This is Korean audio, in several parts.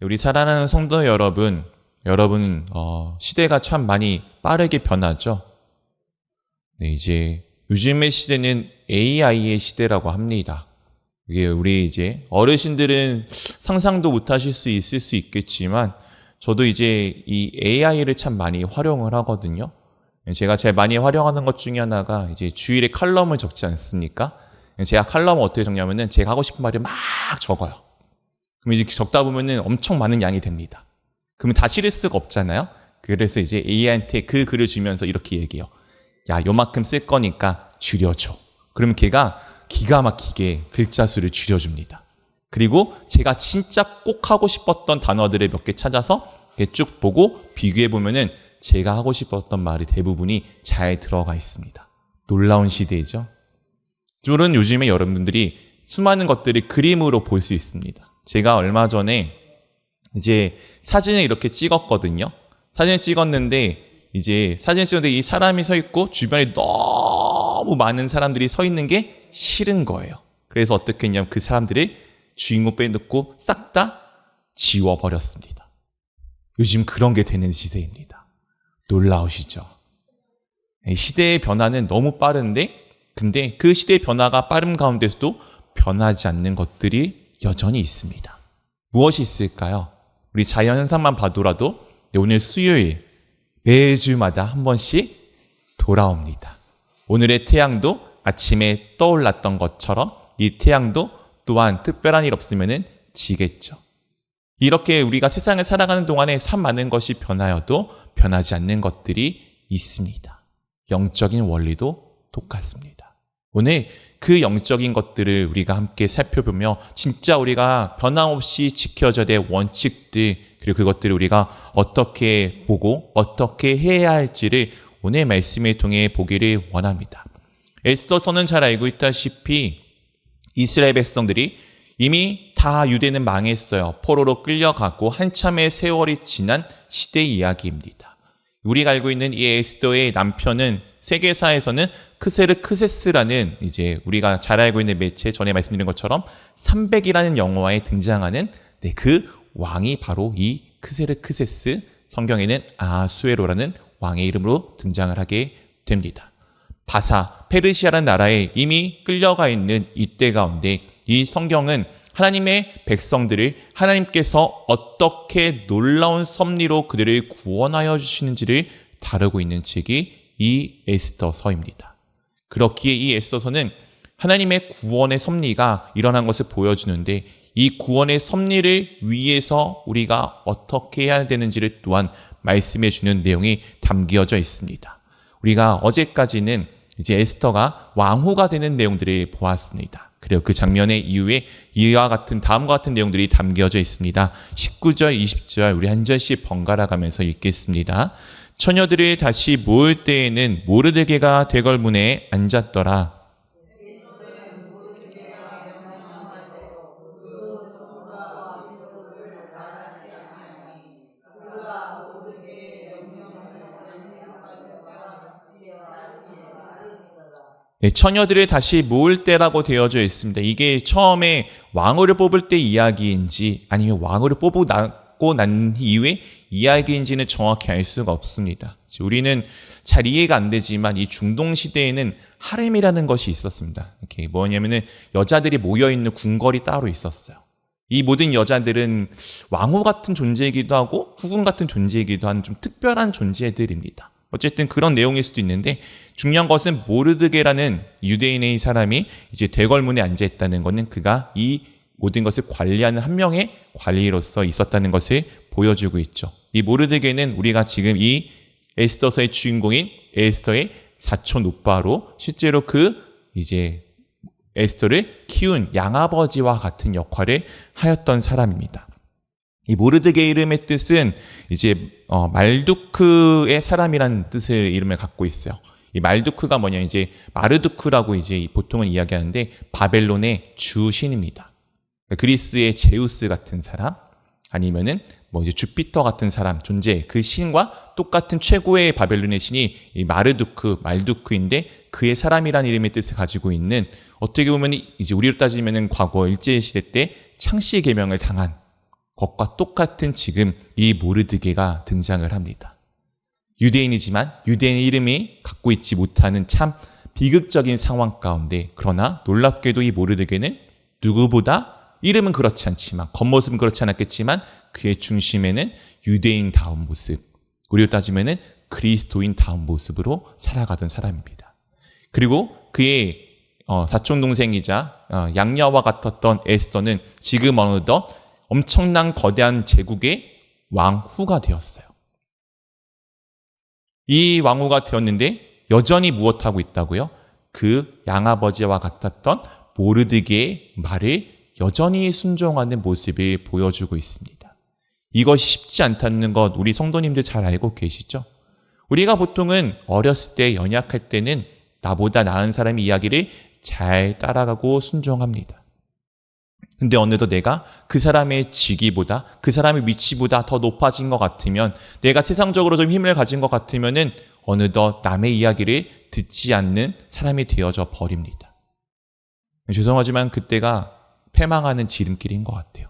우리 사랑하는 성도 여러분, 시대가 참 많이 빠르게 변하죠. 네, 이제 요즘의 시대는 AI의 시대라고 합니다. 이게 우리 이제 어르신들은 상상도 못 하실 수 있을 수 있겠지만 저도 이제 이 AI를 참 많이 활용을 하거든요. 제가 제일 많이 활용하는 것 중에 하나가 이제 주일에 칼럼을 적지 않습니까? 제가 칼럼을 어떻게 적냐면은 제가 하고 싶은 말을 막 적어요. 그럼 이제 적다 보면은 엄청 많은 양이 됩니다. 그러면 다 실을 수가 없잖아요. 그래서 이제 AI한테 그 글을 주면서 이렇게 얘기해요. 야, 요만큼 쓸 거니까 줄여줘. 그러면 걔가 기가 막히게 글자 수를 줄여줍니다. 그리고 제가 진짜 꼭 하고 싶었던 단어들을 몇 개 찾아서 쭉 보고 비교해 보면은 제가 하고 싶었던 말이 대부분이 잘 들어가 있습니다. 놀라운 시대이죠. 저는 요즘에 여러분들이 수많은 것들을 그림으로 볼 수 있습니다. 제가 얼마 전에 이제 사진을 이렇게 찍었거든요. 사진을 찍었는데 이제 사진을 찍었는데 이 사람이 서 있고 주변에 너무 많은 사람들이 서 있는 게 싫은 거예요. 그래서 어떻게 했냐면 그 사람들을 주인공 빼놓고 싹 다 지워버렸습니다. 요즘 그런 게 되는 시대입니다. 놀라우시죠? 시대의 변화는 너무 빠른데 근데 그 시대의 변화가 빠른 가운데서도 변하지 않는 것들이 여전히 있습니다. 무엇이 있을까요? 우리 자연현상만 봐도라도 오늘 수요일 매주마다 한 번씩 돌아옵니다. 오늘의 태양도 아침에 떠올랐던 것처럼 이 태양도 또한 특별한 일 없으면 지겠죠. 이렇게 우리가 세상을 살아가는 동안에 참 많은 것이 변하여도 변하지 않는 것들이 있습니다. 영적인 원리도 똑같습니다. 오늘 그 영적인 것들을 우리가 함께 살펴보며 진짜 우리가 변함없이 지켜져야 될 원칙들 그리고 그것들을 우리가 어떻게 보고 어떻게 해야 할지를 오늘 말씀을 통해 보기를 원합니다. 에스더서는 잘 알고 있다시피 이스라엘 백성들이 이미 다 유대는 망했어요. 포로로 끌려가고 한참의 세월이 지난 시대 이야기입니다. 우리가 알고 있는 이 에스더의 남편은 세계사에서는 크세르크세스라는 이제 우리가 잘 알고 있는 매체 전에 말씀드린 것처럼 300이라는 영화에 등장하는 그 왕이 바로 이 크세르크세스, 성경에는 아수에로라는 왕의 이름으로 등장을 하게 됩니다. 바사, 페르시아라는 나라에 이미 끌려가 있는 이때 가운데 이 성경은 하나님의 백성들을 하나님께서 어떻게 놀라운 섭리로 그들을 구원하여 주시는지를 다루고 있는 책이 이 에스더서입니다. 그렇기에 이 에스더서는 하나님의 구원의 섭리가 일어난 것을 보여주는데 이 구원의 섭리를 위해서 우리가 어떻게 해야 되는지를 또한 말씀해 주는 내용이 담겨져 있습니다. 우리가 어제까지는 이제 에스더가 왕후가 되는 내용들을 보았습니다. 그리고 그 장면의 이후에 다음과 같은 내용들이 담겨져 있습니다. 19절, 20절 우리 한 절씩 번갈아 가면서 읽겠습니다. 처녀들이 다시 모을 때에는 모르드게가 대궐문에 앉았더라. 네, 처녀들을 다시 모을 때라고 되어져 있습니다. 이게 처음에 왕후를 뽑을 때 이야기인지 아니면 왕후를 뽑고 난 이후에 이야기인지는 정확히 알 수가 없습니다. 우리는 잘 이해가 안 되지만 이 중동 시대에는 하렘이라는 것이 있었습니다. 이렇게 뭐냐면은 여자들이 모여있는 궁궐이 따로 있었어요. 이 모든 여자들은 왕후 같은 존재이기도 하고 후궁 같은 존재이기도 한 좀 특별한 존재들입니다. 어쨌든 그런 내용일 수도 있는데 중요한 것은 모르드게라는 유대인의 사람이 이제 대궐문에 앉아 있다는 것은 그가 이 모든 것을 관리하는 한 명의 관리로서 있었다는 것을 보여주고 있죠. 이 모르드게는 우리가 지금 이 에스더서의 주인공인 에스더의 사촌 오빠로 실제로 그 이제 에스더를 키운 양아버지와 같은 역할을 하였던 사람입니다. 이 모르드게 이름의 뜻은 이제 말두크의 사람이라는 뜻을 이름을 갖고 있어요. 이 말두크가 뭐냐 이제 마르두크라고 이제 보통은 이야기하는데 바벨론의 주신입니다. 그리스의 제우스 같은 사람 아니면은 뭐 이제 주피터 같은 사람 존재 그 신과 똑같은 최고의 바벨론의 신이 이 말두크인데 그의 사람이라는 이름의 뜻을 가지고 있는 어떻게 보면 이제 우리로 따지면은 과거 일제시대 때 창씨 계명을 당한 것과 똑같은 지금 이 모르드게가 등장을 합니다. 유대인이지만 유대인의 이름이 갖고 있지 못하는 참 비극적인 상황 가운데, 그러나 놀랍게도 이 모르드게는 누구보다 이름은 그렇지 않지만, 겉모습은 그렇지 않았겠지만 그의 중심에는 유대인다운 모습, 우리로 따지면은 그리스도인다운 모습으로 살아가던 사람입니다. 그리고 그의 사촌동생이자 양녀와 같았던 에스더는 지금 어느덧 엄청난 거대한 제국의 왕후가 되었어요. 이 왕후가 되었는데 여전히 무엇하고 있다고요? 그 양아버지와 같았던 모르드게의 말을 여전히 순종하는 모습을 보여주고 있습니다. 이것이 쉽지 않다는 것 우리 성도님들 잘 알고 계시죠? 우리가 보통은 어렸을 때, 연약할 때는 나보다 나은 사람의 이야기를 잘 따라가고 순종합니다. 근데 어느덧 내가 그 사람의 직위보다, 그 사람의 위치보다 더 높아진 것 같으면, 내가 세상적으로 좀 힘을 가진 것 같으면은 어느덧 남의 이야기를 듣지 않는 사람이 되어져 버립니다. 죄송하지만 그때가 패망하는 지름길인 것 같아요.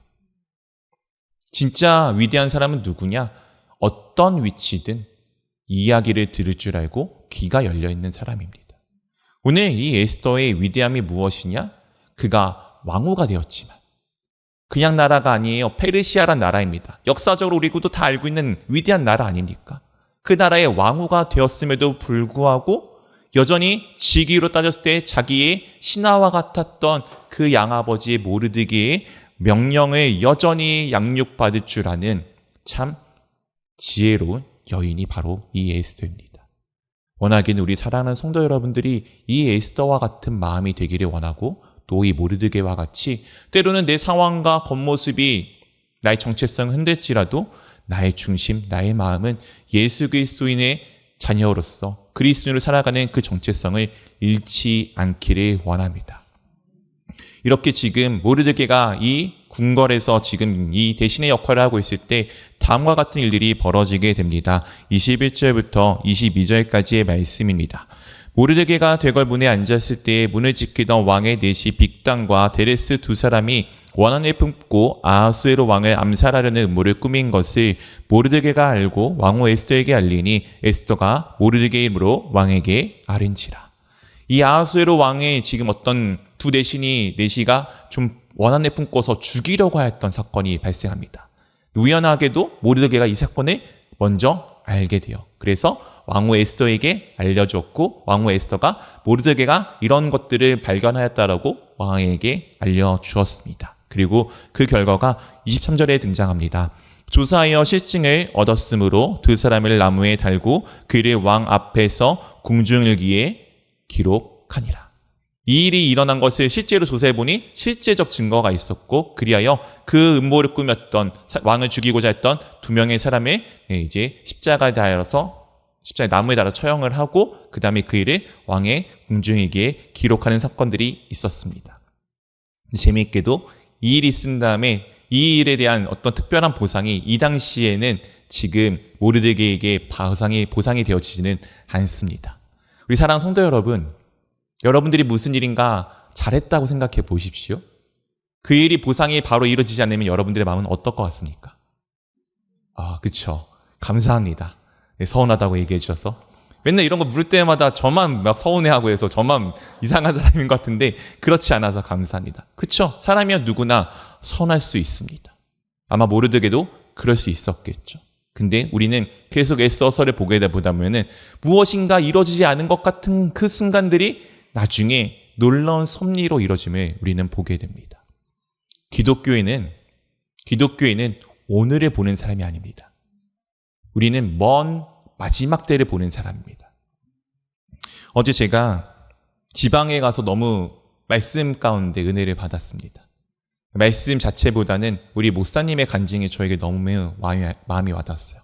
진짜 위대한 사람은 누구냐? 어떤 위치든 이야기를 들을 줄 알고 귀가 열려있는 사람입니다. 오늘 이 에스더의 위대함이 무엇이냐? 그가 왕후가 되었지만 그냥 나라가 아니에요. 페르시아란 나라입니다. 역사적으로 우리도 다 알고 있는 위대한 나라 아닙니까? 그 나라의 왕후가 되었음에도 불구하고 여전히 직위로 따졌을 때 자기의 신하와 같았던 그 양아버지의 모르드게의 명령을 여전히 양육받을 줄 아는 참 지혜로운 여인이 바로 이 에스더입니다. 원하기는 우리 사랑하는 성도 여러분들이 이 에스더와 같은 마음이 되기를 원하고, 또 이 모르드게와 같이 때로는 내 상황과 겉모습이 나의 정체성을 흔들지라도 나의 중심, 나의 마음은 예수 그리스도인의 자녀로서 그리스도인으로 살아가는 그 정체성을 잃지 않기를 원합니다. 이렇게 지금 모르드게가 이 궁궐에서 지금 이 대신의 역할을 하고 있을 때 다음과 같은 일들이 벌어지게 됩니다. 21절부터 22절까지의 말씀입니다. 모르드게가 대궐문에 앉았을 때 문을 지키던 왕의 내시 빅단과 데레스 두 사람이 원한을 품고 아하수에로 왕을 암살하려는 음모를 꾸민 것을 모르드게가 알고 왕후 에스더에게 알리니 에스더가 모르드게의 이름으로 왕에게 아른지라. 이 아하수에로 왕의 지금 어떤 두 내시가 좀 원한을 품고서 죽이려고 하였던 사건이 발생합니다. 우연하게도 모르드게가 이 사건을 먼저 알게 돼요. 그래서 왕후 에스더에게 알려줬고, 왕후 에스더가 모르드게가 이런 것들을 발견하였다라고 왕에게 알려주었습니다. 그리고 그 결과가 23절에 등장합니다. 조사하여 실증을 얻었으므로 두 사람을 나무에 달고 그를 왕 앞에서 궁중일기에 기록하니라. 이 일이 일어난 것을 실제로 조사해보니 실제적 증거가 있었고, 그리하여 그 음모를 꾸몄던, 왕을 죽이고자 했던 두 명의 사람을 이제 십자가에 나무에 달아 처형을 하고, 그 다음에 그 일을 왕의 궁중일기에 기록하는 사건들이 있었습니다. 재미있게도 이 일이 있은 다음에 이 일에 대한 어떤 특별한 보상이 이 당시에는 지금 모르드게에게 보상이 되어지지는 않습니다. 우리 사랑하는 성도 여러분, 여러분들이 무슨 일인가 잘했다고 생각해 보십시오. 그 일이 보상이 바로 이루어지지 않으면 여러분들의 마음은 어떨 것 같습니까? 그쵸. 감사합니다. 네, 서운하다고 얘기해 주셔서. 맨날 이런 거 물을 때마다 저만 막 서운해하고 해서 저만 이상한 사람인 것 같은데, 그렇지 않아서 감사합니다. 그쵸? 사람이야 누구나 서운할 수 있습니다. 아마 모르드게도 그럴 수 있었겠죠. 근데 우리는 계속 에스더서를 보게 되다 보면은 무엇인가 이루어지지 않은 것 같은 그 순간들이 나중에 놀라운 섭리로 이루어짐을 우리는 보게 됩니다. 기독교인은 오늘을 보는 사람이 아닙니다. 우리는 먼 마지막 때를 보는 사람입니다. 어제 제가 지방에 가서 너무 말씀 가운데 은혜를 받았습니다. 말씀 자체보다는 우리 목사님의 간증이 저에게 너무 마음이 와닿았어요.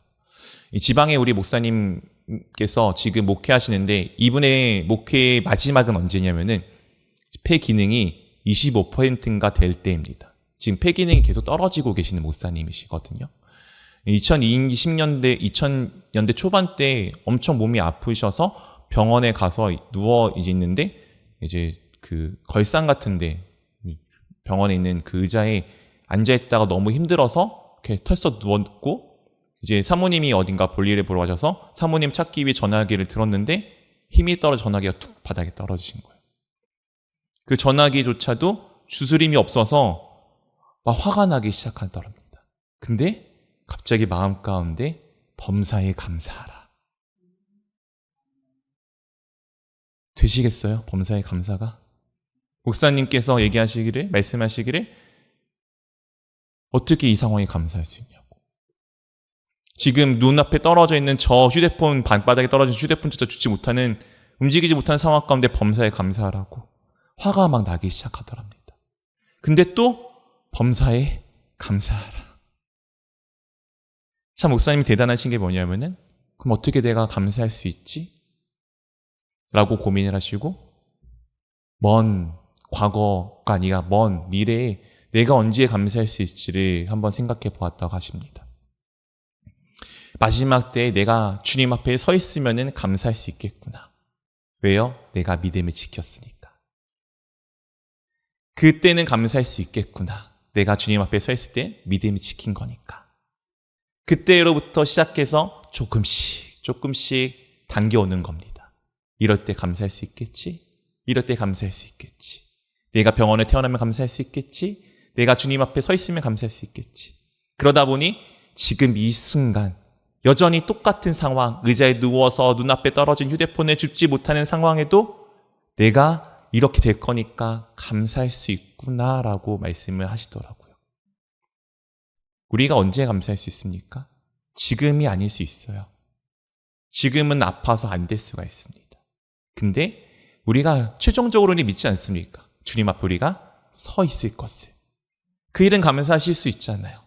이 지방에 우리 목사님께서 지금 목회하시는데, 이분의 목회의 마지막은 언제냐면은 폐 기능이 25%인가 될 때입니다. 지금 폐 기능이 계속 떨어지고 계시는 목사님이시거든요. 2020년대 초반 때 엄청 몸이 아프셔서 병원에 가서 누워 있는데, 이제 그 걸상 같은데 병원에 있는 그 의자에 앉아있다가 너무 힘들어서 이렇게 털썩 누웠고 이제 사모님이 어딘가 볼일을 보러 가셔서 사모님 찾기 위해 전화기를 들었는데 힘이 떨어져 전화기가 툭 바닥에 떨어지신 거예요. 그 전화기조차도 주스림이 없어서 막 화가 나기 시작하더랍니다. 근데 갑자기 마음 가운데 범사에 감사하라. 되시겠어요? 범사에 감사가? 목사님께서 말씀하시기를 어떻게 이 상황에 감사할 수 있냐고. 지금 눈앞에 떨어져 있는 저 휴대폰, 방바닥에 떨어진 휴대폰조차 움직이지 못하는 상황 가운데 범사에 감사하라고 화가 막 나기 시작하더랍니다. 근데 또 범사에 감사하라. 참 목사님이 대단하신 게 뭐냐면은 그럼 어떻게 내가 감사할 수 있지? 라고 고민을 하시고 먼 과거가 아니라 먼 미래에 내가 언제 감사할 수 있지를 한번 생각해 보았다고 하십니다. 마지막 때에 내가 주님 앞에 서 있으면은 감사할 수 있겠구나. 왜요? 내가 믿음을 지켰으니까. 그때는 감사할 수 있겠구나. 내가 주님 앞에 서 있을 때 믿음을 지킨 거니까. 그때로부터 시작해서 조금씩 당겨오는 겁니다. 이럴 때 감사할 수 있겠지? 이럴 때 감사할 수 있겠지. 내가 병원에 태어나면 감사할 수 있겠지? 내가 주님 앞에 서 있으면 감사할 수 있겠지. 그러다 보니 지금 이 순간 여전히 똑같은 상황, 의자에 누워서 눈앞에 떨어진 휴대폰에 줍지 못하는 상황에도 내가 이렇게 될 거니까 감사할 수 있구나라고 말씀을 하시더라고요. 우리가 언제 감사할 수 있습니까? 지금이 아닐 수 있어요. 지금은 아파서 안 될 수가 있습니다. 근데 우리가 최종적으로는 믿지 않습니까? 주님 앞에 우리가 서 있을 것을. 그 일은 감사하실 수 있잖아요.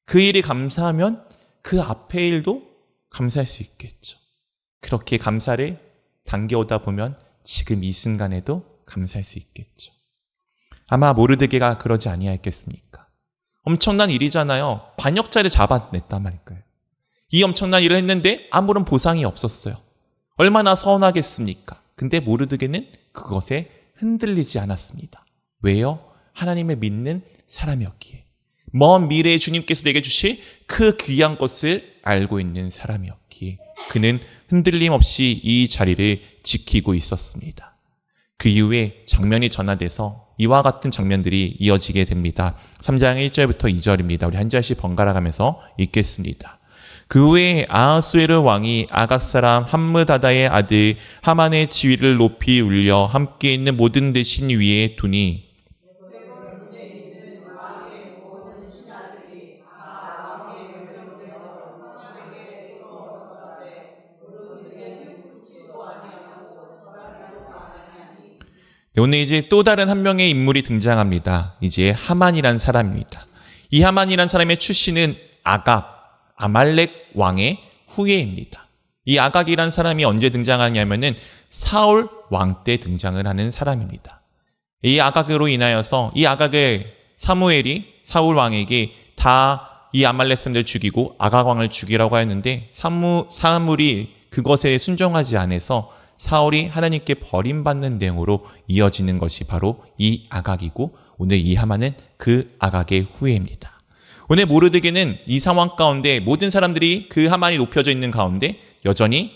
그 일이 감사하면 그 앞의 일도 감사할 수 있겠죠. 그렇게 감사를 당겨오다 보면 지금 이 순간에도 감사할 수 있겠죠. 아마 모르드게가 그러지 아니하였겠습니까? 엄청난 일이잖아요. 반역자를 잡아냈단 말일까요? 이 엄청난 일을 했는데 아무런 보상이 없었어요. 얼마나 서운하겠습니까? 근데 모르드게는 그것에 흔들리지 않았습니다. 왜요? 하나님을 믿는 사람이었기에. 먼 미래에 주님께서 내게 주실 그 귀한 것을 알고 있는 사람이었기에 그는 흔들림 없이 이 자리를 지키고 있었습니다. 그 이후에 장면이 전환돼서 이와 같은 장면들이 이어지게 됩니다. 3장 1절부터 2절입니다. 우리 한 절씩 번갈아 가면서 읽겠습니다. 그 후에 아하수에르 왕이 아각 사람 함므다다의 아들 하만의 지위를 높이 울려 함께 있는 모든 대신 위에 두니 오늘 이제 또 다른 한 명의 인물이 등장합니다. 이제 하만이란 사람입니다. 이 하만이란 사람의 출신은 아말렉 왕의 후예입니다. 이 아각이란 사람이 언제 등장하냐면은 사울 왕 때 등장을 하는 사람입니다. 이 아각으로 인하여서 이 아각을 사무엘이 사울 왕에게 다 이 아말렉 사람들 죽이고 아각 왕을 죽이라고 하였는데 사물이 그것에 순종하지 않아서 사울이 하나님께 버림받는 내용으로 이어지는 것이 바로 이 아각이고 오늘 이 하만은 그 아각의 후예입니다. 오늘 모르드게는 이 상황 가운데 모든 사람들이 그 하만이 높여져 있는 가운데 여전히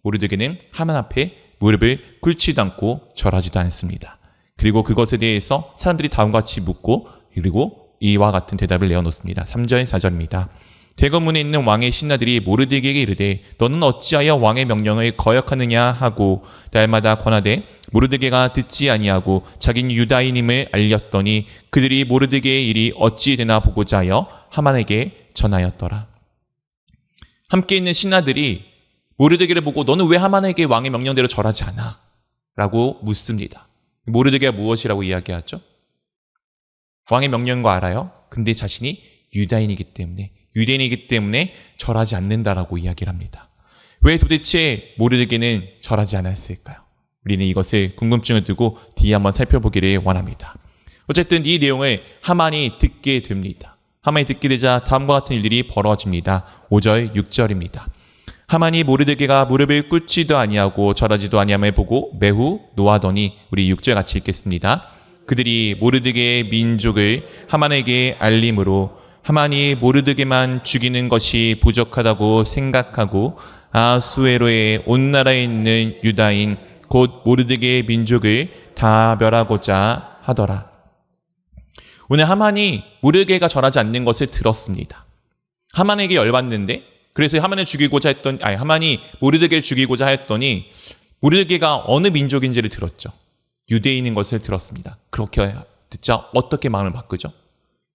모르드게는 하만 앞에 무릎을 꿇지도 않고 절하지도 않습니다. 그리고 그것에 대해서 사람들이 다음과 같이 묻고 그리고 이와 같은 대답을 내어놓습니다. 3절 4절입니다. 대검문에 있는 왕의 신하들이 모르드게에게 이르되 너는 어찌하여 왕의 명령을 거역하느냐 하고 날마다 권하되 모르드게가 듣지 아니하고 자기는 유다인임을 알렸더니 그들이 모르드게의 일이 어찌 되나 보고자 하여 하만에게 전하였더라. 함께 있는 신하들이 모르드게를 보고 너는 왜 하만에게 왕의 명령대로 절하지 않아? 라고 묻습니다. 모르드게가 무엇이라고 이야기하죠? 왕의 명령인 거 알아요? 근데 자신이 유대인이기 때문에 절하지 않는다라고 이야기를 합니다. 왜 도대체 모르드게는 절하지 않았을까요? 우리는 이것을 궁금증을 두고 뒤에 한번 살펴보기를 원합니다. 어쨌든 이 내용을 하만이 듣게 됩니다. 하만이 듣게 되자 다음과 같은 일들이 벌어집니다. 5절, 6절입니다. 하만이 모르드게가 무릎을 꿇지도 아니하고 절하지도 아니함을 보고 매우 노하더니 우리 6절 같이 읽겠습니다. 그들이 모르드게의 민족을 하만에게 알림으로 하만이 모르드게만 죽이는 것이 부족하다고 생각하고 아수에로의 온 나라에 있는 유다인 곧 모르드게의 민족을 다 멸하고자 하더라. 오늘 하만이 모르드게가 절하지 않는 것을 들었습니다. 하만에게 열받는데, 그래서 하만이 모르드게를 죽이고자 했더니 모르드게가 어느 민족인지를 들었죠. 유대인인 것을 들었습니다. 그렇게 듣자 어떻게 마음을 바꾸죠?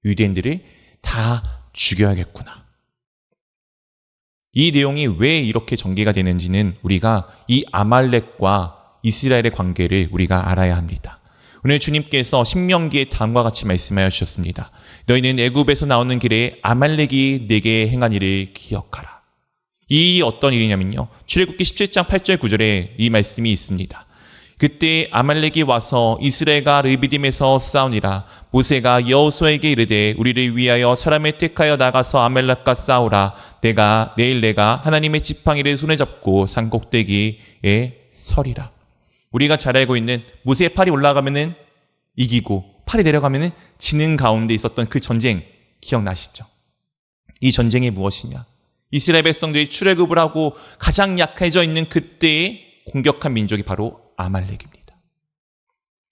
유대인들을 다 죽여야겠구나. 이 내용이 왜 이렇게 전개가 되는지는 우리가 이 아말렉과 이스라엘의 관계를 우리가 알아야 합니다. 오늘 주님께서 신명기에 다음과 같이 말씀하여 주셨습니다. 너희는 애굽에서 나오는 길에 아말렉이 내게 행한 일을 기억하라. 이 어떤 일이냐면요, 출애굽기 17장 8절 9절에 이 말씀이 있습니다. 그때 아말렉이 와서 이스라엘과 르비딤에서 싸우니라. 모세가 여호수아에게 이르되 우리를 위하여 사람을 택하여 나가서 아말렉과 싸우라. 내일 내가 하나님의 지팡이를 손에 잡고 산 꼭대기에 서리라. 우리가 잘 알고 있는 모세의 팔이 올라가면은 이기고 팔이 내려가면은 지는 가운데 있었던 그 전쟁 기억나시죠? 이 전쟁이 무엇이냐? 이스라엘 백성들이 출애굽을 하고 가장 약해져 있는 그때에 공격한 민족이 바로 아말렉입니다.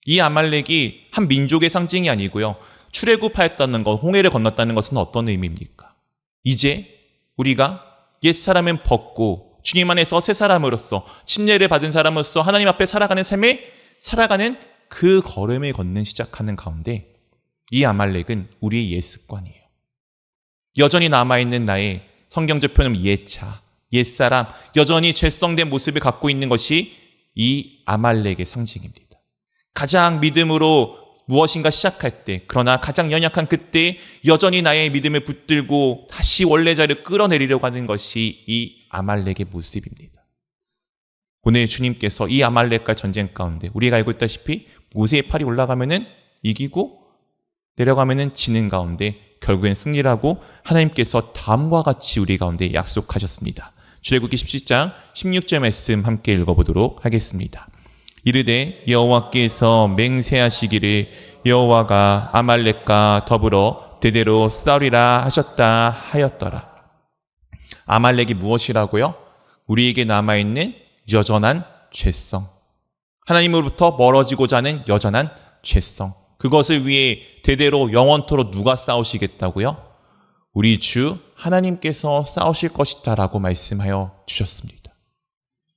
이 아말렉이 한 민족의 상징이 아니고요, 출애굽하였다는 것, 홍해를 건넜다는 것은 어떤 의미입니까? 이제 우리가 옛사람은 벗고 주님 안에서 새 사람으로서 침례를 받은 사람으로서 하나님 앞에 살아가는 삶에 살아가는 그 걸음을 걷는 시작하는 가운데 이 아말렉은 우리의 옛 습관이에요. 여전히 남아있는 나의 성경적 표현은 옛차, 옛사람, 여전히 죄성된 모습을 갖고 있는 것이 이 아말렉의 상징입니다. 가장 믿음으로 무엇인가 시작할 때, 그러나 가장 연약한 그때 여전히 나의 믿음을 붙들고 다시 원래 자리를 끌어내리려고 하는 것이 이 아말렉의 모습입니다. 오늘 주님께서 이 아말렉과 전쟁 가운데 우리가 알고 있다시피 모세의 팔이 올라가면은 이기고 내려가면은 지는 가운데 결국엔 승리라고 하나님께서 다음과 같이 우리 가운데 약속하셨습니다. 출애굽기 17장 16절 말씀 함께 읽어보도록 하겠습니다. 이르되 여호와께서 맹세하시기를 여호와가 아말렉과 더불어 대대로 싸우리라 하셨다 하였더라. 아말렉이 무엇이라고요? 우리에게 남아있는 여전한 죄성, 하나님으로부터 멀어지고자 하는 여전한 죄성, 그것을 위해 대대로 영원토록 누가 싸우시겠다고요? 우리 주 하나님께서 싸우실 것이다 라고 말씀하여 주셨습니다.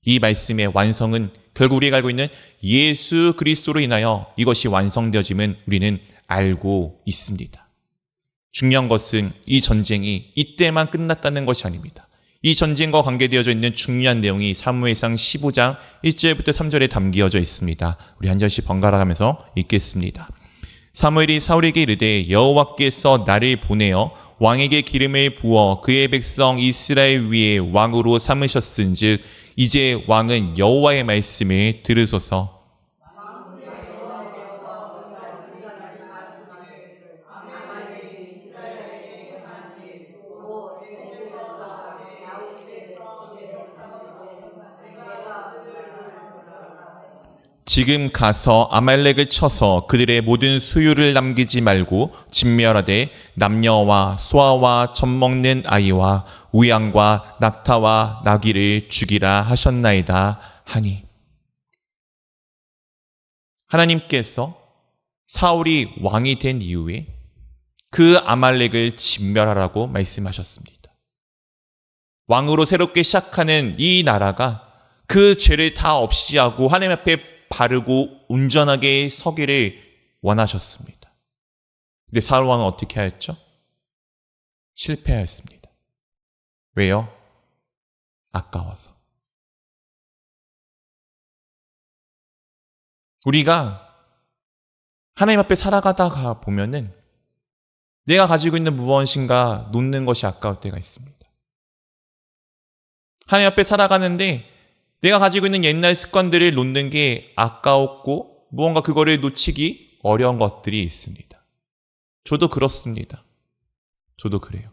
이 말씀의 완성은 결국 우리가 알고 있는 예수 그리스도로 인하여 이것이 완성되어짐은 우리는 알고 있습니다. 중요한 것은 이 전쟁이 이때만 끝났다는 것이 아닙니다. 이 전쟁과 관계되어져 있는 중요한 내용이 사무엘상 15장 1절부터 3절에 담겨져 있습니다. 우리 한 절씩 번갈아 가면서 읽겠습니다. 사무엘이 사울에게 이르되 여호와께서 나를 보내어 왕에게 기름을 부어 그의 백성 이스라엘 위에 왕으로 삼으셨은즉 이제 왕은 여호와의 말씀을 들으소서. 지금 가서 아말렉을 쳐서 그들의 모든 수유를 남기지 말고 진멸하되 남녀와 소아와 젖먹는 아이와 우양과 낙타와 나귀를 죽이라 하셨나이다 하니. 하나님께서 사울이 왕이 된 이후에 그 아말렉을 진멸하라고 말씀하셨습니다. 왕으로 새롭게 시작하는 이 나라가 그 죄를 다 없이 하고 하나님 앞에 바르고 온전하게 서기를 원하셨습니다. 근데 사울 왕은 어떻게 하였죠? 실패하였습니다. 왜요? 아까워서. 우리가 하나님 앞에 살아가다가 보면은 내가 가지고 있는 무엇인가 놓는 것이 아까울 때가 있습니다. 하나님 앞에 살아가는데 내가 가지고 있는 옛날 습관들을 놓는 게 아까웠고 무언가 그거를 놓치기 어려운 것들이 있습니다. 저도 그렇습니다. 저도 그래요.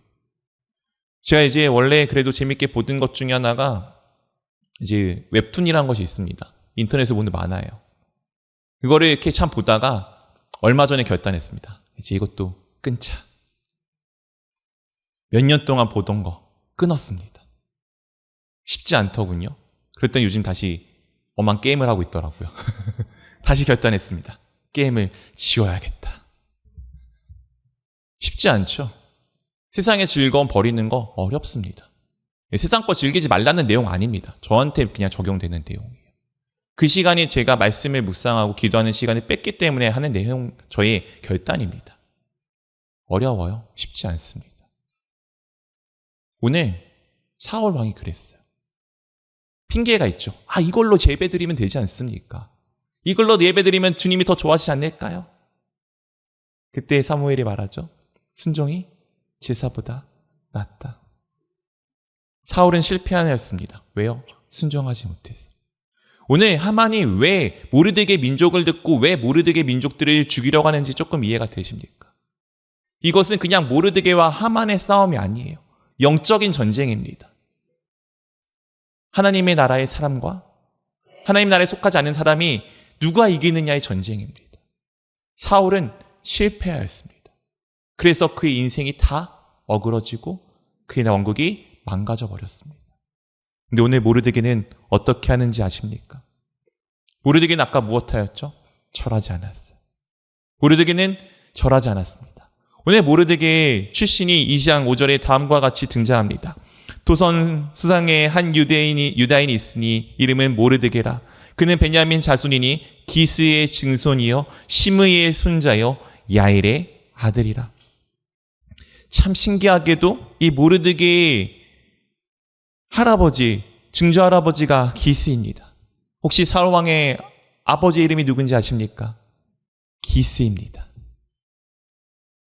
제가 이제 원래 그래도 재밌게 보던 것 중에 하나가 이제 웹툰이라는 것이 있습니다. 인터넷에 보는 많아요. 그거를 이렇게 참 보다가 얼마 전에 결단했습니다. 이제 이것도 끊자. 몇 년 동안 보던 거 끊었습니다. 쉽지 않더군요. 그랬더니 요즘 다시 엄한 게임을 하고 있더라고요. 다시 결단했습니다. 게임을 지워야겠다. 쉽지 않죠. 세상의 즐거움 버리는 거 어렵습니다. 세상 거 즐기지 말라는 내용 아닙니다. 저한테 그냥 적용되는 내용이에요. 그 시간이 제가 말씀을 묵상하고 기도하는 시간을 뺐기 때문에 하는 내용, 저의 결단입니다. 어려워요. 쉽지 않습니다. 오늘 사울 왕이 그랬어요. 핑계가 있죠. 이걸로 예배드리면 되지 않습니까? 이걸로 예배드리면 주님이 더 좋아하시지 않을까요? 그때 사무엘이 말하죠. 순종이 제사보다 낫다. 사울은 실패하였습니다. 왜요? 순종하지 못해서. 오늘 하만이 왜 모르드게의 민족을 듣고 왜 모르드게의 민족들을 죽이려고 하는지 조금 이해가 되십니까? 이것은 그냥 모르드게와 하만의 싸움이 아니에요. 영적인 전쟁입니다. 하나님의 나라의 사람과 하나님 나라에 속하지 않은 사람이 누가 이기느냐의 전쟁입니다. 사울은 실패하였습니다. 그래서 그의 인생이 다 어그러지고 그의 왕국이 망가져 버렸습니다. 근데 오늘 모르드게는 어떻게 하는지 아십니까? 모르드게는 아까 무엇하였죠? 절하지 않았어요. 모르드게는 절하지 않았습니다. 오늘 모르드게 출신이 2장 5절에 다음과 같이 등장합니다. 도선 수상의 한 유다인이 있으니 이름은 모르드게라. 그는 베냐민 자손이니 기스의 증손이요 시므이의 손자요 야일의 아들이라. 참 신기하게도 이 모르드게의 할아버지, 증조할아버지가 기스입니다. 혹시 사울 왕의 아버지 이름이 누군지 아십니까? 기스입니다.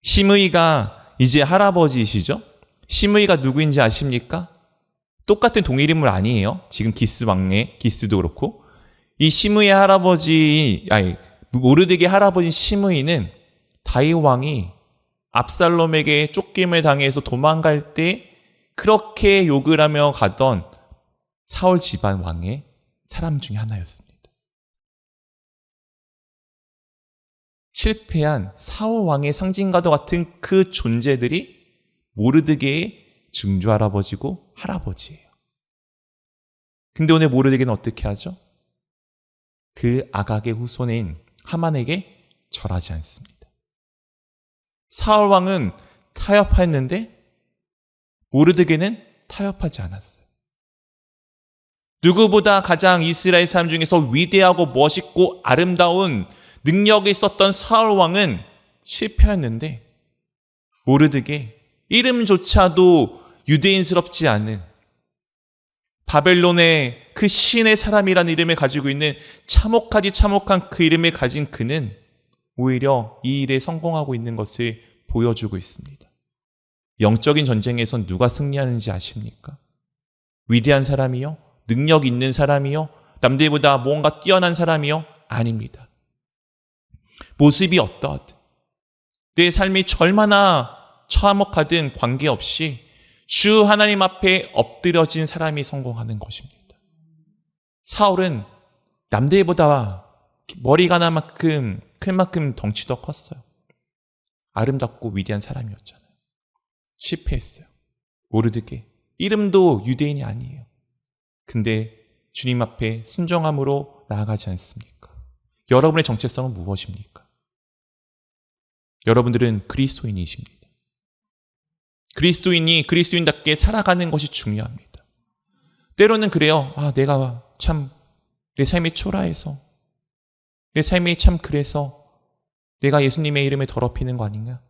시므이가 이제 할아버지이시죠? 시므이가 누구인지 아십니까? 똑같은 동일 인물 아니에요. 지금 기스 왕의 기스도 그렇고 이 시므이의 할아버지, 모르드게 할아버지 시므이는 다윗 왕이 압살롬에게 쫓김을 당해서 도망갈 때 그렇게 욕을 하며 가던 사울 집안 왕의 사람 중에 하나였습니다. 실패한 사울 왕의 상징과도 같은 그 존재들이 모르드게의 증조할아버지고 할아버지예요. 근데 오늘 모르드게는 어떻게 하죠? 그 아각의 후손인 하만에게 절하지 않습니다. 사울 왕은 타협했는데 모르드게는 타협하지 않았어요. 누구보다 가장 이스라엘 사람 중에서 위대하고 멋있고 아름다운 능력이 있었던 사울 왕은 실패했는데 모르드게 이름조차도 유대인스럽지 않은 바벨론의 그 신의 사람이라는 이름을 가지고 있는 참혹하디 참혹한 그 이름을 가진 그는 오히려 이 일에 성공하고 있는 것을 보여주고 있습니다. 영적인 전쟁에선 누가 승리하는지 아십니까? 위대한 사람이요? 능력 있는 사람이요? 남들보다 뭔가 뛰어난 사람이요? 아닙니다. 모습이 어떠하든 내 삶이 얼마나 참혹하든 관계없이 주 하나님 앞에 엎드려진 사람이 성공하는 것입니다. 사울은 남들보다 머리가 클 만큼 덩치도 컸어요. 아름답고 위대한 사람이었잖아요. 실패했어요. 모르드게 이름도 유대인이 아니에요. 근데 주님 앞에 순종함으로 나아가지 않습니까? 여러분의 정체성은 무엇입니까? 여러분들은 그리스도인이십니다. 그리스도인이 그리스도인답게 살아가는 것이 중요합니다. 때로는 그래요. 내가 참 내 삶이 초라해서 내 삶이 참 그래서 내가 예수님의 이름에 더럽히는 거 아닌가?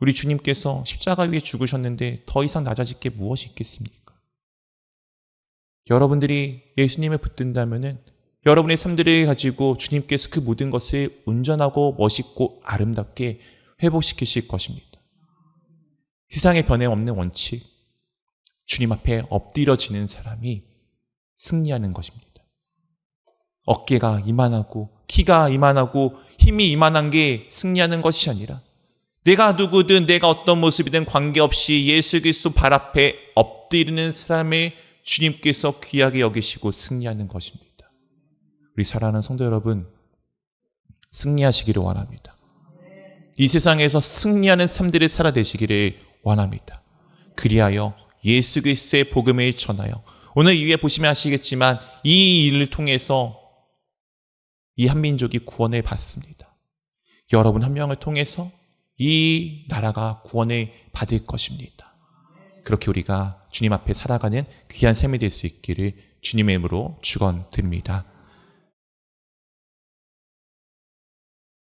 우리 주님께서 십자가 위에 죽으셨는데 더 이상 낮아질 게 무엇이 있겠습니까? 여러분들이 예수님을 붙든다면은 여러분의 삶들을 가지고 주님께서 그 모든 것을 온전하고 멋있고 아름답게 회복시키실 것입니다. 세상에 변함없는 원칙, 주님 앞에 엎드려지는 사람이 승리하는 것입니다. 어깨가 이만하고 키가 이만하고 힘이 이만한 게 승리하는 것이 아니라 내가 누구든 내가 어떤 모습이든 관계없이 예수 그리스도 발 앞에 엎드리는 사람을 주님께서 귀하게 여기시고 승리하는 것입니다. 우리 사랑하는 성도 여러분, 승리하시기를 원합니다. 이 세상에서 승리하는 삶들을 살아내시기를 원합니다. 그리하여 예수 그리스도의 복음을 전하여 오늘 위에 보시면 아시겠지만 이 일을 통해서 이 한민족이 구원을 받습니다. 여러분 한 명을 통해서 이 나라가 구원을 받을 것입니다. 그렇게 우리가 주님 앞에 살아가는 귀한 삶이 될 수 있기를 주님의 이름으로 축원드립니다.